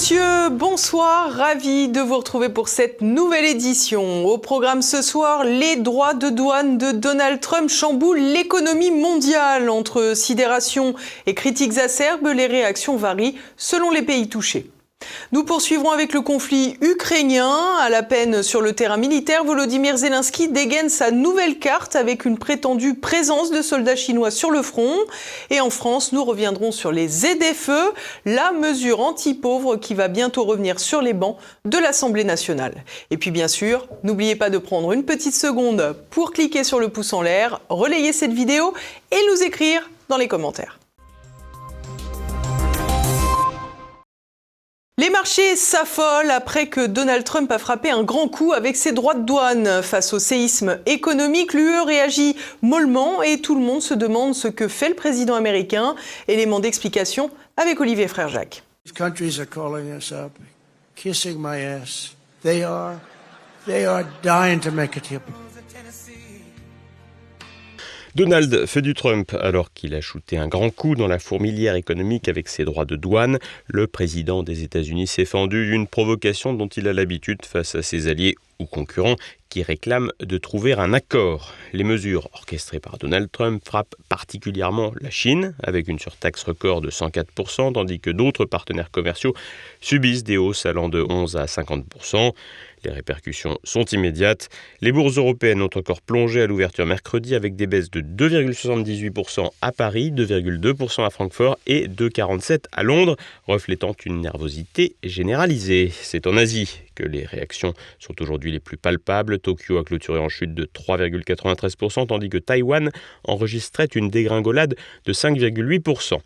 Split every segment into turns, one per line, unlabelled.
messieurs, bonsoir, ravi de vous retrouver pour cette nouvelle édition. Au programme ce soir, les droits de douane de Donald Trump chamboulent l'économie mondiale. Entre sidération et critiques acerbes, les réactions varient selon les pays touchés. Nous poursuivrons avec le conflit ukrainien. À la peine sur le terrain militaire, Volodymyr Zelensky dégaine sa nouvelle carte avec une prétendue présence de soldats chinois sur le front. Et en France, nous reviendrons sur les ZFE, la mesure anti-pauvres qui va bientôt revenir sur les bancs de l'Assemblée nationale. Et puis bien sûr, n'oubliez pas de prendre une petite seconde pour cliquer sur le pouce en l'air, relayer cette vidéo et nous écrire dans les commentaires. Les marchés s'affolent après que Donald Trump a frappé un grand coup avec ses droits de douane. Face au séisme économique, l'UE réagit mollement et tout le monde se demande ce que fait le président américain. Élément d'explication avec Olivier Frère-Jacques.
Countries are calling us up, kissing my ass. They are dying to make it happen.
Donald fait du Trump alors qu'il a shooté un grand coup dans la fourmilière économique avec ses droits de douane. Le président des États-Unis s'est fendu d'une provocation dont il a l'habitude face à ses alliés ou concurrents qui réclament de trouver un accord. Les mesures orchestrées par Donald Trump frappent particulièrement la Chine, avec une surtaxe record de 104%, tandis que d'autres partenaires commerciaux subissent des hausses allant de 11 à 50%. Les répercussions sont immédiates. Les bourses européennes ont encore plongé à l'ouverture mercredi avec des baisses de 2,78% à Paris, 2,2% à Francfort et 2,47% à Londres, reflétant une nervosité généralisée. C'est en Asie que les réactions sont aujourd'hui les plus palpables. Tokyo a clôturé en chute de 3,93%, tandis que Taïwan enregistrait une dégringolade de 5,8%.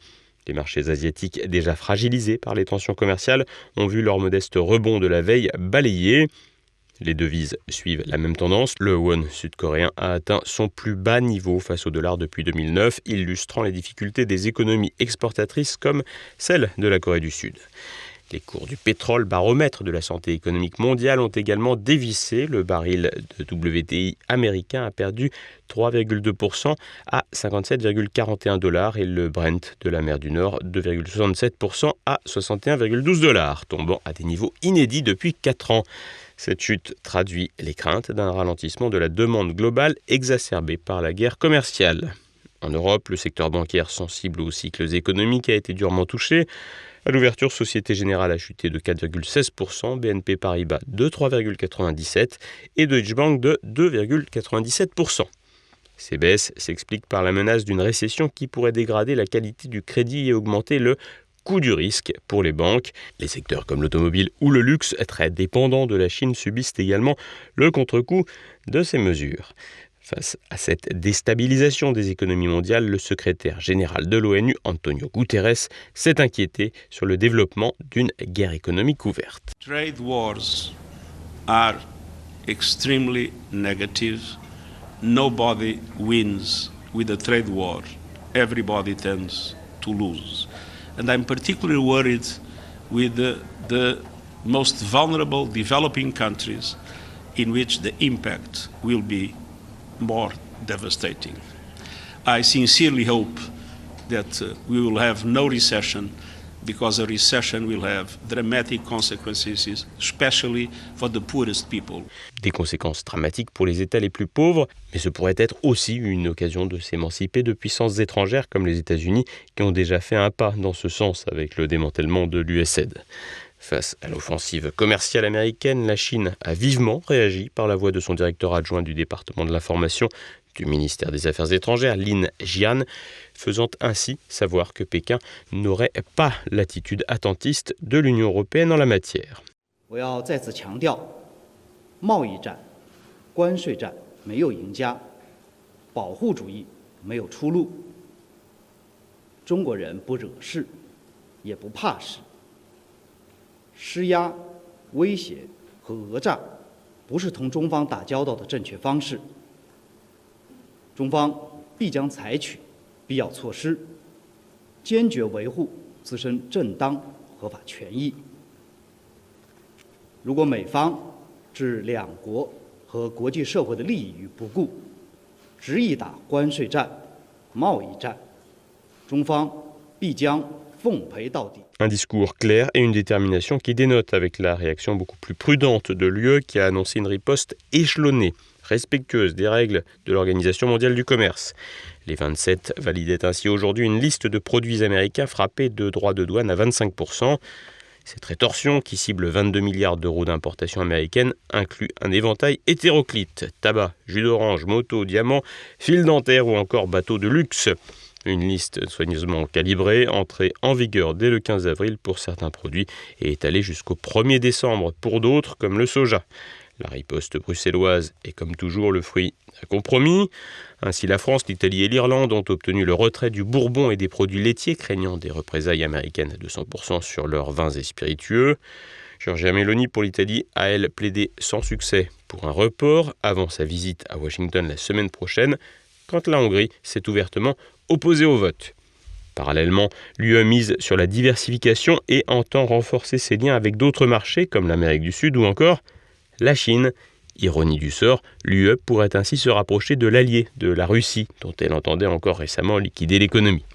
Les marchés asiatiques, déjà fragilisés par les tensions commerciales, ont vu leur modeste rebond de la veille balayé. Les devises suivent la même tendance. Le won sud-coréen a atteint son plus bas niveau face au dollar depuis 2009, illustrant les difficultés des économies exportatrices comme celle de la Corée du Sud. Les cours du pétrole, baromètre de la santé économique mondiale, ont également dévissé. Le baril de WTI américain a perdu 3,2% à 57,41 $ et le Brent de la mer du Nord 2,67% à 61,12 $, tombant à des niveaux inédits depuis 4 ans. Cette chute traduit les craintes d'un ralentissement de la demande globale exacerbée par la guerre commerciale. En Europe, le secteur bancaire sensible aux cycles économiques a été durement touché. À l'ouverture, Société Générale a chuté de 4,16%, BNP Paribas de 3,97% et Deutsche Bank de 2,97%. Ces baisses s'expliquent par la menace d'une récession qui pourrait dégrader la qualité du crédit et augmenter le coût du risque pour les banques. Les secteurs comme l'automobile ou le luxe, très dépendants de la Chine, subissent également le contre-coup de ces mesures. Face à cette déstabilisation des économies mondiales, le secrétaire général de l'ONU, Antonio Guterres, s'est inquiété sur le développement d'une guerre économique ouverte.
Trade wars are extremely negative. Nobody wins with a trade war. Everybody tends to lose. And I'm particularly worried with the most vulnerable developing countries in which the impact will be more devastating. I sincerely hope that we will have no recession, because a recession will have dramatic consequences, especially for the poorest people.
Des conséquences dramatiques pour les États les plus pauvres, mais ce pourrait être aussi une occasion de s'émanciper de puissances étrangères comme les États-Unis, qui ont déjà fait un pas dans ce sens avec le démantèlement de l'USAID. Face à l'offensive commerciale américaine, la Chine a vivement réagi par la voix de son directeur adjoint du département de l'information du ministère des Affaires étrangères, Lin Jian, faisant ainsi savoir que Pékin n'aurait pas l'attitude attentiste de l'Union européenne en la matière.
我要再次强调，贸易战、关税战没有赢家，保护主义没有出路。中国人不惹事，也不怕事。施压、威胁和讹诈不是同中方打交道的正确方式。中方必将采取必要措施，坚决维护自身正当合法权益。如果美方置两国和国际社会的利益于不顾，执意打关税战、贸易战，中方必将
Un discours clair et une détermination qui dénotent avec la réaction beaucoup plus prudente de l'UE qui a annoncé une riposte échelonnée, respectueuse des règles de l'Organisation mondiale du commerce. Les 27 validaient ainsi aujourd'hui une liste de produits américains frappés de droits de douane à 25%. Cette rétorsion, qui cible 22 milliards d'euros d'importation américaine, inclut un éventail hétéroclite. Tabac, jus d'orange, moto, diamants, fils dentaires ou encore bateaux de luxe. Une liste soigneusement calibrée, entrée en vigueur dès le 15 avril pour certains produits et étalée jusqu'au 1er décembre pour d'autres comme le soja. La riposte bruxelloise est comme toujours le fruit d'un compromis. Ainsi, la France, l'Italie et l'Irlande ont obtenu le retrait du bourbon et des produits laitiers, craignant des représailles américaines de 100% sur leurs vins et spiritueux. Giorgia Meloni pour l'Italie a, elle, plaidé sans succès pour un report avant sa visite à Washington la semaine prochaine, quand la Hongrie s'est ouvertement opposée au vote. Parallèlement, l'UE mise sur la diversification et entend renforcer ses liens avec d'autres marchés comme l'Amérique du Sud ou encore la Chine. Ironie du sort, l'UE pourrait ainsi se rapprocher de l'allié de la Russie, dont elle entendait encore récemment liquider l'économie.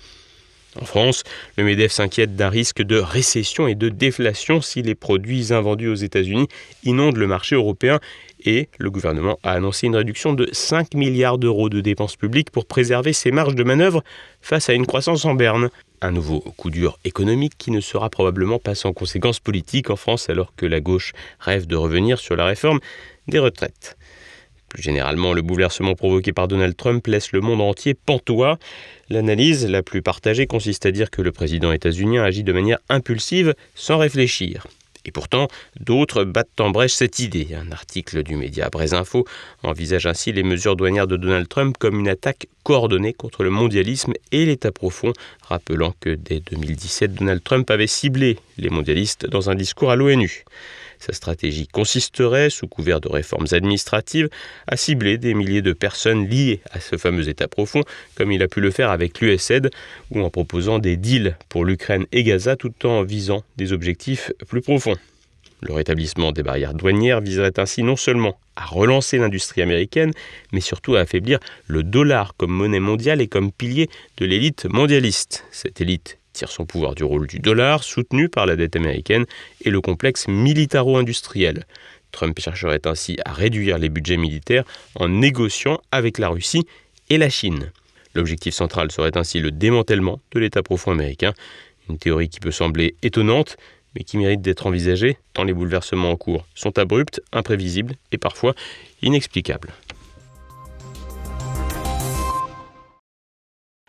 En France, le MEDEF s'inquiète d'un risque de récession et de déflation si les produits invendus aux États-Unis inondent le marché européen et le gouvernement a annoncé une réduction de 5 milliards d'euros de dépenses publiques pour préserver ses marges de manœuvre face à une croissance en berne. Un nouveau coup dur économique qui ne sera probablement pas sans conséquences politiques en France alors que la gauche rêve de revenir sur la réforme des retraites. Plus généralement, le bouleversement provoqué par Donald Trump laisse le monde entier pantois. L'analyse la plus partagée consiste à dire que le président états-unien agit de manière impulsive, sans réfléchir. Et pourtant, d'autres battent en brèche cette idée. Un article du média Brésinfo envisage ainsi les mesures douanières de Donald Trump comme une attaque coordonnée contre le mondialisme et l'État profond, rappelant que dès 2017, Donald Trump avait ciblé les mondialistes dans un discours à l'ONU. Sa stratégie consisterait, sous couvert de réformes administratives, à cibler des milliers de personnes liées à ce fameux État profond, comme il a pu le faire avec l'USAID, ou en proposant des deals pour l'Ukraine et Gaza, tout en visant des objectifs plus profonds. Le rétablissement des barrières douanières viserait ainsi non seulement à relancer l'industrie américaine, mais surtout à affaiblir le dollar comme monnaie mondiale et comme pilier de l'élite mondialiste. Cette élite tire son pouvoir du rôle du dollar, soutenu par la dette américaine et le complexe militaro-industriel. Trump chercherait ainsi à réduire les budgets militaires en négociant avec la Russie et la Chine. L'objectif central serait ainsi le démantèlement de l'État profond américain, une théorie qui peut sembler étonnante, mais qui mérite d'être envisagée tant les bouleversements en cours sont abrupts, imprévisibles et parfois inexplicables.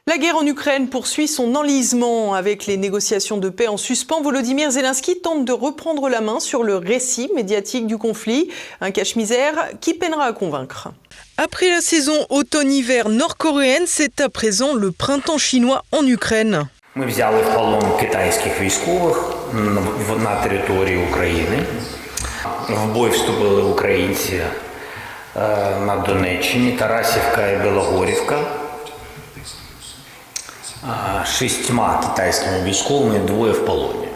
La guerre en Ukraine poursuit son enlisement. Avec les négociations de paix en suspens, Volodymyr Zelensky tente de reprendre la main sur le récit médiatique du conflit. Un cache-misère qui peinera à convaincre. Après la saison automne-hiver nord-coréenne, c'est à présent le printemps chinois en Ukraine.
Ми взяли в полон китайських військових на території України. В бой вступили українці на Донеччині, Тарасівка і Білогорівка. 6 китайськими військовими, 2 в полоні.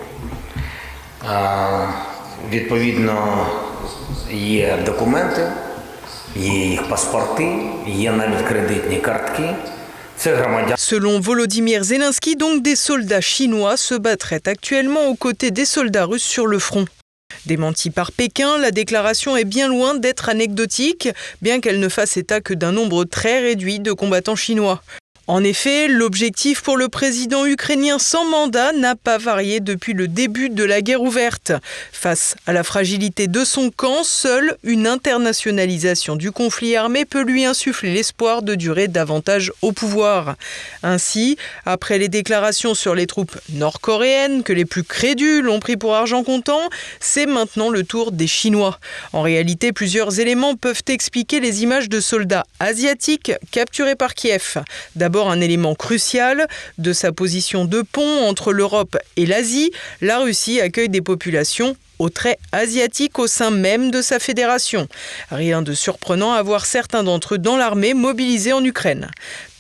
Відповідно, є документи, є їх паспорти, є навіть кредитні картки.
Selon Volodymyr Zelensky, donc des soldats chinois se battraient actuellement aux côtés des soldats russes sur le front. Démentie par Pékin, la déclaration est bien loin d'être anecdotique, bien qu'elle ne fasse état que d'un nombre très réduit de combattants chinois. En effet, l'objectif pour le président ukrainien sans mandat n'a pas varié depuis le début de la guerre ouverte. Face à la fragilité de son camp, seule une internationalisation du conflit armé peut lui insuffler l'espoir de durer davantage au pouvoir. Ainsi, après les déclarations sur les troupes nord-coréennes que les plus crédules ont pris pour argent comptant, c'est maintenant le tour des Chinois. En réalité, plusieurs éléments peuvent expliquer les images de soldats asiatiques capturés par Kiev. D'abord, un élément crucial de sa position de pont entre l'Europe et l'Asie, la Russie accueille des populations aux traits asiatiques au sein même de sa fédération. Rien de surprenant à voir certains d'entre eux dans l'armée mobilisés en Ukraine.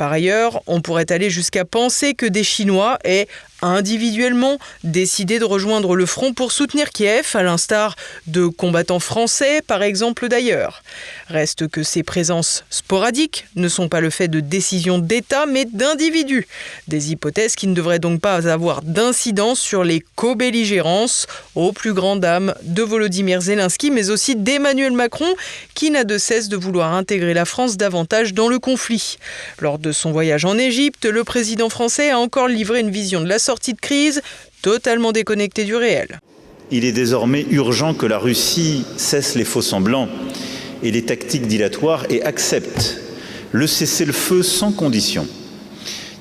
Par ailleurs, on pourrait aller jusqu'à penser que des Chinois aient individuellement décidé de rejoindre le front pour soutenir Kiev, à l'instar de combattants français, par exemple d'ailleurs. Reste que ces présences sporadiques ne sont pas le fait de décisions d'État, mais d'individus. Des hypothèses qui ne devraient donc pas avoir d'incidence sur les co-belligérances, aux plus grandes dames de Volodymyr Zelensky, mais aussi d'Emmanuel Macron, qui n'a de cesse de vouloir intégrer la France davantage dans le conflit. Lors de son voyage en Égypte, le président français a encore livré une vision de la sortie de crise totalement déconnectée du réel.
Il est désormais urgent que la Russie cesse les faux-semblants et les tactiques dilatoires et accepte le cessez-le-feu sans condition,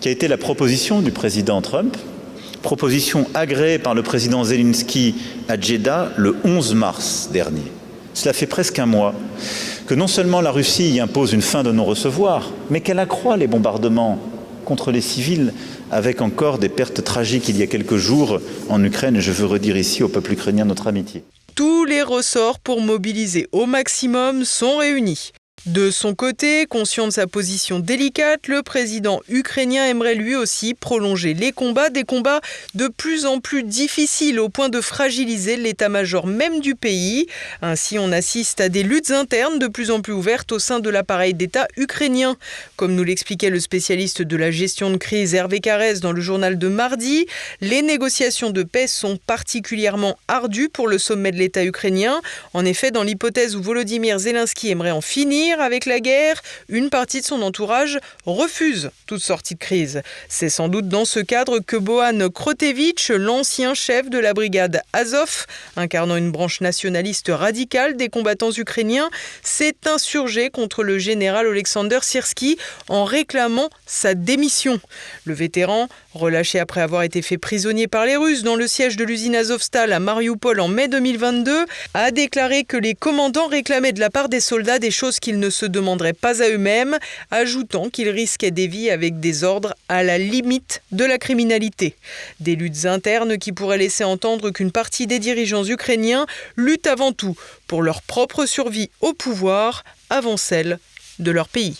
qui a été la proposition du président Trump, proposition agréée par le président Zelensky à Jeddah le 11 mars dernier. Cela fait presque un mois que non seulement la Russie y impose une fin de non-recevoir, mais qu'elle accroît les bombardements contre les civils, avec encore des pertes tragiques il y a quelques jours en Ukraine. Et je veux redire ici au peuple ukrainien notre amitié.
Tous les ressorts pour mobiliser au maximum sont réunis. De son côté, conscient de sa position délicate, le président ukrainien aimerait lui aussi prolonger les combats, des combats de plus en plus difficiles au point de fragiliser l'état-major même du pays. Ainsi, on assiste à des luttes internes de plus en plus ouvertes au sein de l'appareil d'État ukrainien. Comme nous l'expliquait le spécialiste de la gestion de crise Hervé Carrez dans le journal de mardi, les négociations de paix sont particulièrement ardues pour le sommet de l'État ukrainien. En effet, dans l'hypothèse où Volodymyr Zelensky aimerait en finir avec la guerre, une partie de son entourage refuse toute sortie de crise. C'est sans doute dans ce cadre que Bohan Krotevitch, l'ancien chef de la brigade Azov, incarnant une branche nationaliste radicale des combattants ukrainiens, s'est insurgé contre le général Oleksandr Syrski en réclamant sa démission. Le vétéran, relâché après avoir été fait prisonnier par les Russes dans le siège de l'usine Azovstal à Marioupol en mai 2022, a déclaré que les commandants réclamaient de la part des soldats des choses qu'ils ne se demanderaient pas à eux-mêmes, ajoutant qu'ils risquaient des vies avec des ordres à la limite de la criminalité. Des luttes internes qui pourraient laisser entendre qu'une partie des dirigeants ukrainiens luttent avant tout pour leur propre survie au pouvoir avant celle de leur pays.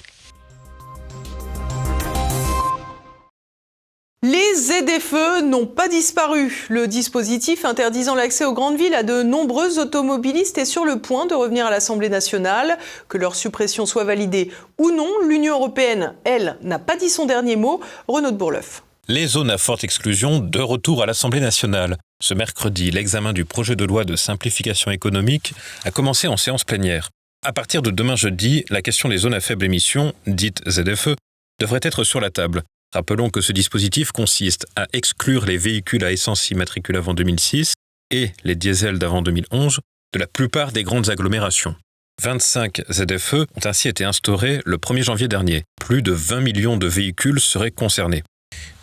Les ZFE n'ont pas disparu. Le dispositif interdisant l'accès aux grandes villes à de nombreux automobilistes est sur le point de revenir à l'Assemblée nationale. Que leur suppression soit validée ou non, l'Union européenne, elle, n'a pas dit son dernier mot. Renaud de Bourleuf.
Les zones à forte exclusion de retour à l'Assemblée nationale. Ce mercredi, l'examen du projet de loi de simplification économique a commencé en séance plénière. À partir de demain jeudi, la question des zones à faible émission, dites ZFE, devrait être sur la table. Rappelons que ce dispositif consiste à exclure les véhicules à essence immatriculés avant 2006 et les diesels d'avant 2011 de la plupart des grandes agglomérations. 25 ZFE ont ainsi été instaurés le 1er janvier dernier. Plus de 20 millions de véhicules seraient concernés.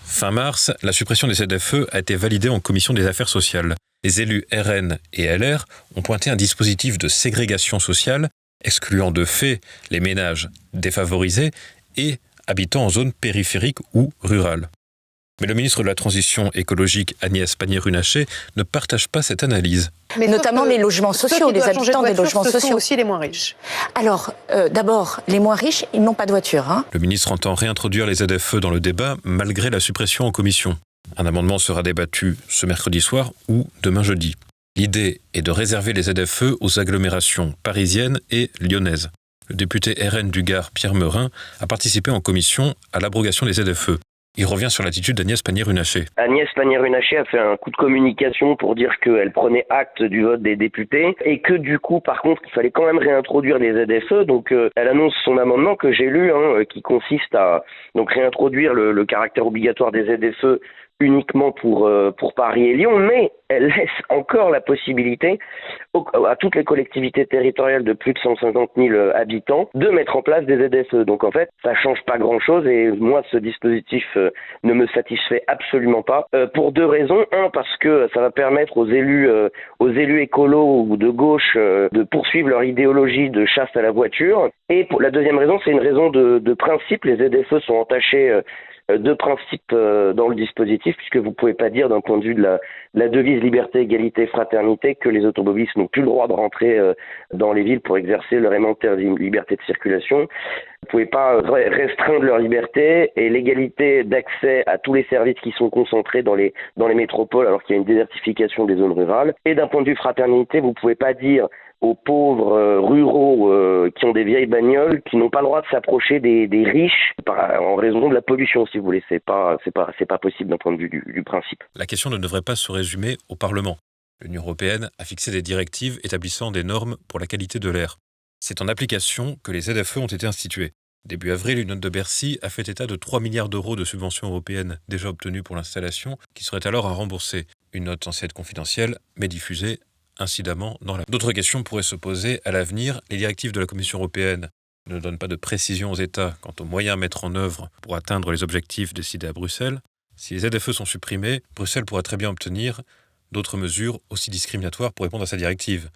Fin mars, la suppression des ZFE a été validée en commission des affaires sociales. Les élus RN et LR ont pointé un dispositif de ségrégation sociale, excluant de fait les ménages défavorisés et habitant en zone périphérique ou rurale. Mais le ministre de la Transition écologique, Agnès Pannier-Runacher, ne partage pas cette analyse.
Mais notamment les logements sociaux, les habitants des logements sociaux.
Ce sont aussi les moins riches.
Alors, d'abord, les moins riches, ils n'ont pas de voiture.
Le ministre entend réintroduire les ZFE dans le débat, malgré la suppression en commission. Un amendement sera débattu ce mercredi soir ou demain jeudi. L'idée est de réserver les ZFE aux agglomérations parisiennes et lyonnaises. Le député RN du Gard, Pierre Meurin, a participé en commission à l'abrogation des ZFE. Il revient sur l'attitude d'Agnès Pannier-Runacher.
Agnès Pannier-Runacher a fait un coup de communication pour dire qu'elle prenait acte du vote des députés et que du coup, par contre, il fallait quand même réintroduire les ZFE. Donc, elle annonce son amendement que j'ai lu, qui consiste à donc réintroduire le caractère obligatoire des ZFE uniquement pour Paris et Lyon, mais elle laisse encore la possibilité à toutes les collectivités territoriales de plus de 150 000 habitants de mettre en place des ZFE. Donc en fait, ça change pas grand-chose et moi, ce dispositif ne me satisfait absolument pas pour deux raisons. Un, parce que ça va permettre aux élus écolos ou de gauche de poursuivre leur idéologie de chasse à la voiture. Et pour la deuxième raison, c'est une raison de principe. Les ZFE sont entachés deux principes dans le dispositif, puisque vous pouvez pas dire d'un point de vue de la devise liberté, égalité, fraternité que les automobilistes n'ont plus le droit de rentrer dans les villes pour exercer leur élémentaire liberté de circulation. Vous pouvez pas restreindre leur liberté et l'égalité d'accès à tous les services qui sont concentrés dans les métropoles alors qu'il y a une désertification des zones rurales. Et d'un point de vue fraternité, vous pouvez pas dire aux pauvres ruraux qui ont des vieilles bagnoles, qui n'ont pas le droit de s'approcher des riches en raison de la pollution, si vous voulez. C'est pas possible d'un point de vue du principe.
La question ne devrait pas se résumer au Parlement. L'Union européenne a fixé des directives établissant des normes pour la qualité de l'air. C'est en application que les ZFE ont été instituées. Début avril, une note de Bercy a fait état de 3 milliards d'euros de subventions européennes déjà obtenues pour l'installation, qui seraient alors à rembourser. Une note censée être confidentielle, mais diffusée incidemment dans la... D'autres questions pourraient se poser à l'avenir. Les directives de la Commission européenne ne donnent pas de précision aux États quant aux moyens à mettre en œuvre pour atteindre les objectifs décidés à Bruxelles. Si les ZFE sont supprimés, Bruxelles pourra très bien obtenir d'autres mesures aussi discriminatoires pour répondre à sa directive,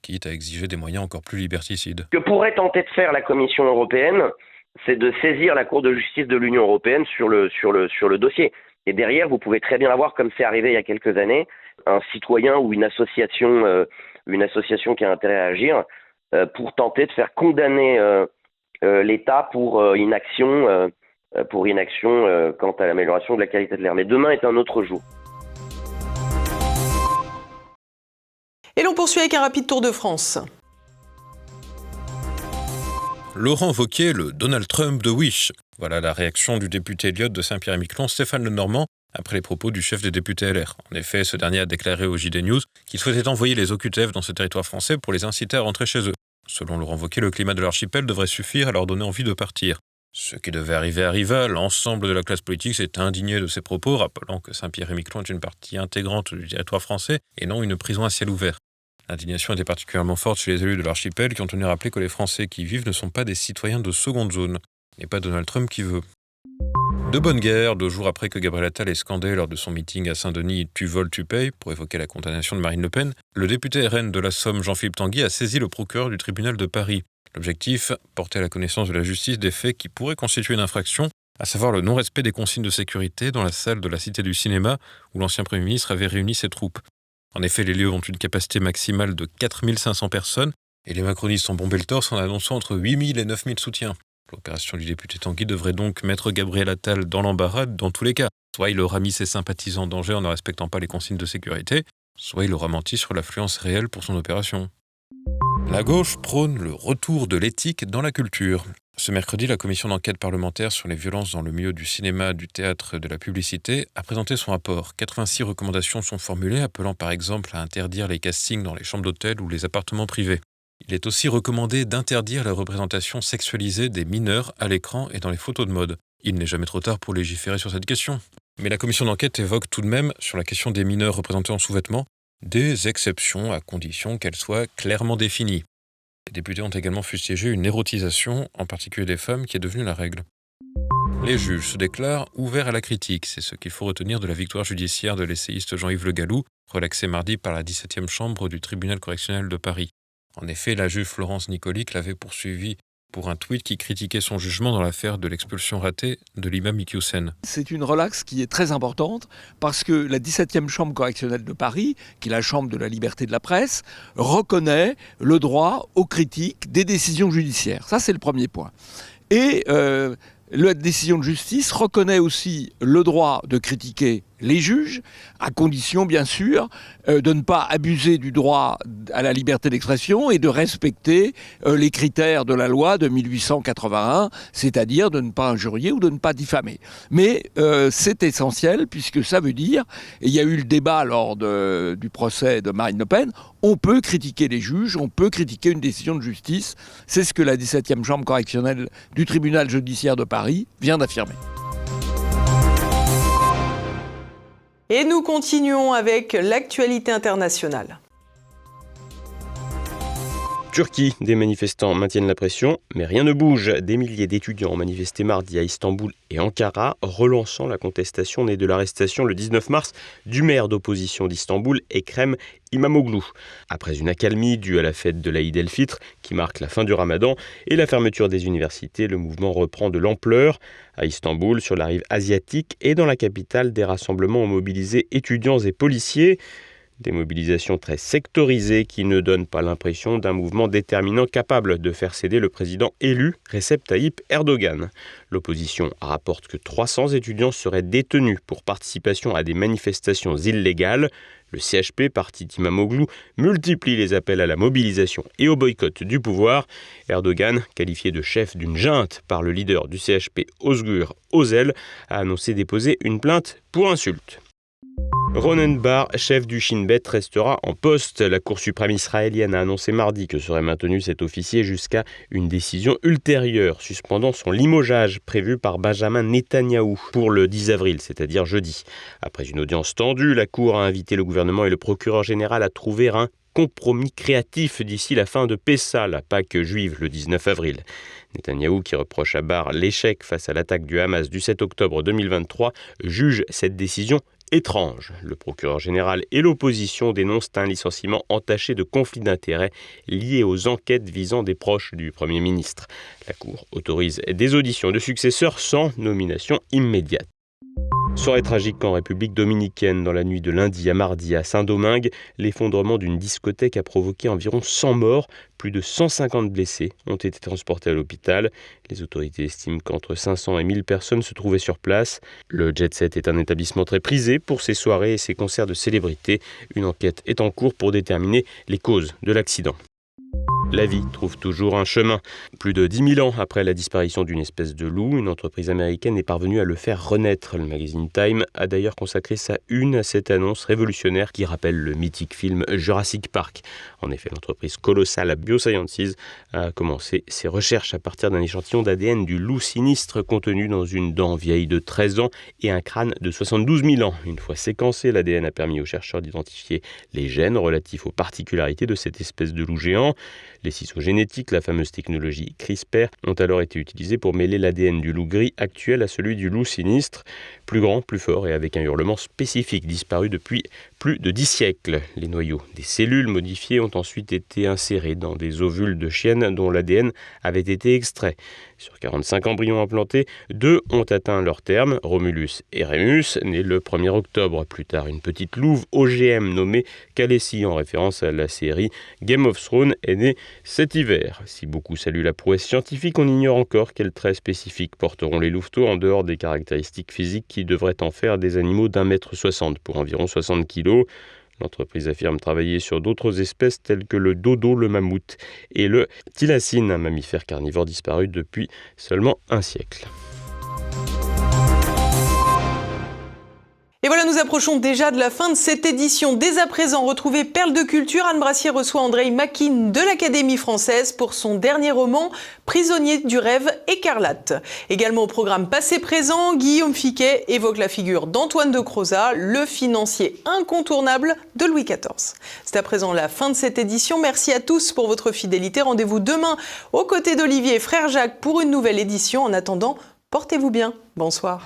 quitte à exiger des moyens encore plus liberticides.
Ce que pourrait tenter de faire la Commission européenne, c'est de saisir la Cour de justice de l'Union européenne sur le dossier. Et derrière, vous pouvez très bien avoir, comme c'est arrivé il y a quelques années, un citoyen ou une association qui a intérêt à agir pour tenter de faire condamner l'État pour inaction quant à l'amélioration de la qualité de l'air. Mais demain est un autre jour.
Et l'on poursuit avec un rapide tour de France.
Laurent Wauquiez, le Donald Trump de Wish. Voilà la réaction du député Elliott de Saint-Pierre-et-Miquelon, Stéphane Lenormand, après les propos du chef des députés LR. En effet, ce dernier a déclaré au JD News qu'il souhaitait envoyer les OQTF dans ce territoire français pour les inciter à rentrer chez eux. Selon Laurent Wauquiez, le climat de l'archipel devrait suffire à leur donner envie de partir. Ce qui devait arriver arriva, l'ensemble de la classe politique s'est indigné de ces propos, rappelant que Saint-Pierre-et-Miquelon est une partie intégrante du territoire français et non une prison à ciel ouvert. L'indignation était particulièrement forte chez les élus de l'archipel qui ont tenu à rappeler que les Français qui y vivent ne sont pas des citoyens de seconde zone, et pas Donald Trump qui veut. De bonne guerre, 2 jours après que Gabriel Attal ait scandé lors de son meeting à Saint-Denis « Tu voles, tu payes » pour évoquer la condamnation de Marine Le Pen, le député RN de la Somme Jean-Philippe Tanguy a saisi le procureur du tribunal de Paris. L'objectif, porter à la connaissance de la justice des faits qui pourraient constituer une infraction, à savoir le non-respect des consignes de sécurité dans la salle de la Cité du Cinéma où l'ancien Premier ministre avait réuni ses troupes. En effet, les lieux ont une capacité maximale de 4500 personnes et les macronistes ont bombé le torse en annonçant entre 8000 et 9000 soutiens. L'opération du député Tanguy devrait donc mettre Gabriel Attal dans l'embarras dans tous les cas. Soit il aura mis ses sympathisants en danger en ne respectant pas les consignes de sécurité, soit il aura menti sur l'affluence réelle pour son opération. La gauche prône le retour de l'éthique dans la culture. Ce mercredi, la commission d'enquête parlementaire sur les violences dans le milieu du cinéma, du théâtre et de la publicité a présenté son rapport. 86 recommandations sont formulées, appelant par exemple à interdire les castings dans les chambres d'hôtel ou les appartements privés. Il est aussi recommandé d'interdire la représentation sexualisée des mineurs à l'écran et dans les photos de mode. Il n'est jamais trop tard pour légiférer sur cette question. Mais la commission d'enquête évoque tout de même, sur la question des mineurs représentés en sous-vêtements, des exceptions à condition qu'elles soient clairement définies. Les députés ont également fustigé une érotisation, en particulier des femmes, qui est devenue la règle. Les juges se déclarent ouverts à la critique. C'est ce qu'il faut retenir de la victoire judiciaire de l'essayiste Jean-Yves Le Gallou, relaxé mardi par la 17e chambre du tribunal correctionnel de Paris. En effet, la juge Florence Nicolic l'avait poursuivi pour un tweet qui critiquait son jugement dans l'affaire de l'expulsion ratée de l'imam Iqiyoussen.
C'est une relaxe qui est très importante parce que la 17e chambre correctionnelle de Paris, qui est la chambre de la liberté de la presse, reconnaît le droit aux critiques des décisions judiciaires. Ça, c'est le premier point. Et la décision de justice reconnaît aussi le droit de critiquer les juges, à condition bien sûr de ne pas abuser du droit à la liberté d'expression et de respecter les critères de la loi de 1881, c'est-à-dire de ne pas injurier ou de ne pas diffamer. Mais c'est essentiel puisque ça veut dire, et il y a eu le débat lors du procès de Marine Le Pen, on peut critiquer les juges, on peut critiquer une décision de justice. C'est ce que la 17e chambre correctionnelle du tribunal judiciaire de Paris vient d'affirmer.
Et nous continuons avec l'actualité internationale.
Turquie, des manifestants maintiennent la pression, mais rien ne bouge. Des milliers d'étudiants ont manifesté mardi à Istanbul et Ankara, relançant la contestation née de l'arrestation le 19 mars du maire d'opposition d'Istanbul, Ekrem İmamoğlu. Après une accalmie due à la fête de l'Aïd el-Fitr, qui marque la fin du Ramadan, et la fermeture des universités, le mouvement reprend de l'ampleur. À Istanbul, sur la rive asiatique et dans la capitale, des rassemblements ont mobilisé étudiants et policiers. Des mobilisations très sectorisées qui ne donnent pas l'impression d'un mouvement déterminant capable de faire céder le président élu, Recep Tayyip Erdogan. L'opposition rapporte que 300 étudiants seraient détenus pour participation à des manifestations illégales. Le CHP, parti d'Imamoglu, multiplie les appels à la mobilisation et au boycott du pouvoir. Erdogan, qualifié de chef d'une junte par le leader du CHP, Özgür Özel, a annoncé déposer une plainte pour insulte. Ronen Bar, chef du Shin Bet, restera en poste. La Cour suprême israélienne a annoncé mardi que serait maintenu cet officier jusqu'à une décision ultérieure, suspendant son limogeage prévu par Benjamin Netanyahou pour le 10 avril, c'est-à-dire jeudi. Après une audience tendue, la Cour a invité le gouvernement et le procureur général à trouver un compromis créatif d'ici la fin de Pessa, la Pâque juive, le 19 avril. Netanyahou, qui reproche à Bar l'échec face à l'attaque du Hamas du 7 octobre 2023, juge cette décision étrange. Le procureur général et l'opposition dénoncent un licenciement entaché de conflits d'intérêts liés aux enquêtes visant des proches du Premier ministre. La Cour autorise des auditions de successeurs sans nomination immédiate. Soirée tragique en République dominicaine. Dans la nuit de lundi à mardi à Saint-Domingue, l'effondrement d'une discothèque a provoqué environ 100 morts. Plus de 150 blessés ont été transportés à l'hôpital. Les autorités estiment qu'entre 500 et 1000 personnes se trouvaient sur place. Le Jet Set est un établissement très prisé pour ses soirées et ses concerts de célébrités. Une enquête est en cours pour déterminer les causes de l'accident. La vie trouve toujours un chemin. Plus de 10 000 ans après la disparition d'une espèce de loup, une entreprise américaine est parvenue à le faire renaître. Le magazine Time a d'ailleurs consacré sa une à cette annonce révolutionnaire qui rappelle le mythique film Jurassic Park. En effet, l'entreprise colossale Biosciences a commencé ses recherches à partir d'un échantillon d'ADN du loup sinistre contenu dans une dent vieille de 13 ans et un crâne de 72 000 ans. Une fois séquencé, l'ADN a permis aux chercheurs d'identifier les gènes relatifs aux particularités de cette espèce de loup géant. Les ciseaux génétiques, la fameuse technologie CRISPR, ont alors été utilisés pour mêler l'ADN du loup gris actuel à celui du loup sinistre, plus grand, plus fort et avec un hurlement spécifique disparu depuis plus de 10 siècles. Les noyaux des cellules modifiées ont ensuite été insérés dans des ovules de chiennes dont l'ADN avait été extrait. Sur 45 embryons implantés, 2 ont atteint leur terme, Romulus et Rémus, nés le 1er octobre. Plus tard, une petite louve OGM nommée Khaleesi, en référence à la série Game of Thrones, est née cet hiver. Si beaucoup saluent la prouesse scientifique, on ignore encore quels traits spécifiques porteront les louveteaux en dehors des caractéristiques physiques qui devraient en faire des animaux d'1,60 m pour environ 60 kg. L'entreprise affirme travailler sur d'autres espèces telles que le dodo, le mammouth et le thylacine, un mammifère carnivore disparu depuis seulement un siècle.
Et voilà, nous approchons déjà de la fin de cette édition. Dès à présent, retrouvez Perles de culture. Anne Brassier reçoit Andrei Makin de l'Académie française pour son dernier roman, Prisonnier du rêve écarlate. Également au programme Passé-présent, Guillaume Fiquet évoque la figure d'Antoine de Crozat, le financier incontournable de Louis XIV. C'est à présent la fin de cette édition. Merci à tous pour votre fidélité. Rendez-vous demain aux côtés d'Olivier et Frère Jacques pour une nouvelle édition. En attendant, portez-vous bien. Bonsoir.